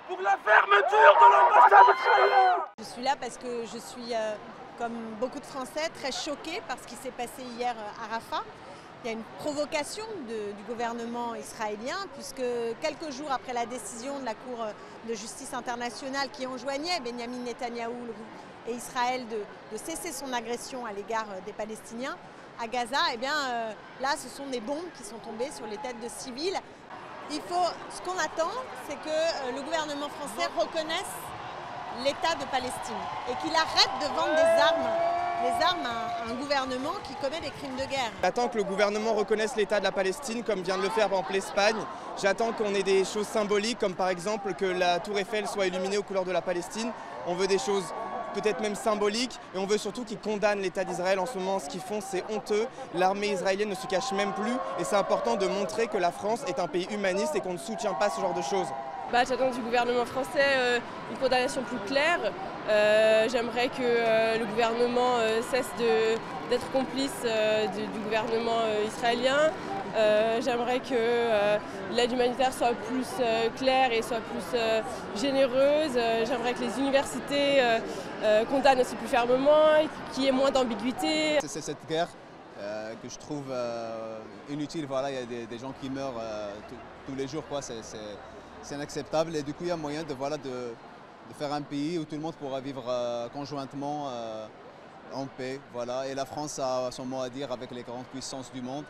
pour la fermeture de l'ambassade israélienne. Je suis là parce que je suis, comme beaucoup de Français, très choquée par ce qui s'est passé hier à Rafah. Il y a une provocation du gouvernement israélien puisque quelques jours après la décision de la Cour de justice internationale qui enjoignait Benyamin Netanyahou et Israël de cesser son agression à l'égard des Palestiniens à Gaza, eh bien, là ce sont des bombes qui sont tombées sur les têtes de civils. Ce qu'on attend, c'est que le gouvernement français reconnaisse l'État de Palestine et qu'il arrête de vendre des armes à un gouvernement qui commet des crimes de guerre. J'attends que le gouvernement reconnaisse l'État de la Palestine comme vient de le faire par exemple l'Espagne. J'attends qu'on ait des choses symboliques comme par exemple que la tour Eiffel soit illuminée aux couleurs de la Palestine. On veut des choses peut-être même symboliques et on veut surtout qu'ils condamnent l'État d'Israël. En ce moment, ce qu'ils font, c'est honteux. L'armée israélienne ne se cache même plus et c'est important de montrer que la France est un pays humaniste et qu'on ne soutient pas ce genre de choses. J'attends du gouvernement français une condamnation plus claire. J'aimerais que le gouvernement cesse d'être complice du gouvernement israélien. J'aimerais que l'aide humanitaire soit plus claire et soit plus généreuse. J'aimerais que les universités condamnent aussi plus fermement, qu'il y ait moins d'ambiguïté. C'est cette guerre que je trouve inutile. Voilà, il y a des gens qui meurent tous les jours, quoi. C'est inacceptable et du coup il y a moyen de faire un pays où tout le monde pourra vivre conjointement en paix. Voilà. Et la France a son mot à dire avec les grandes puissances du monde.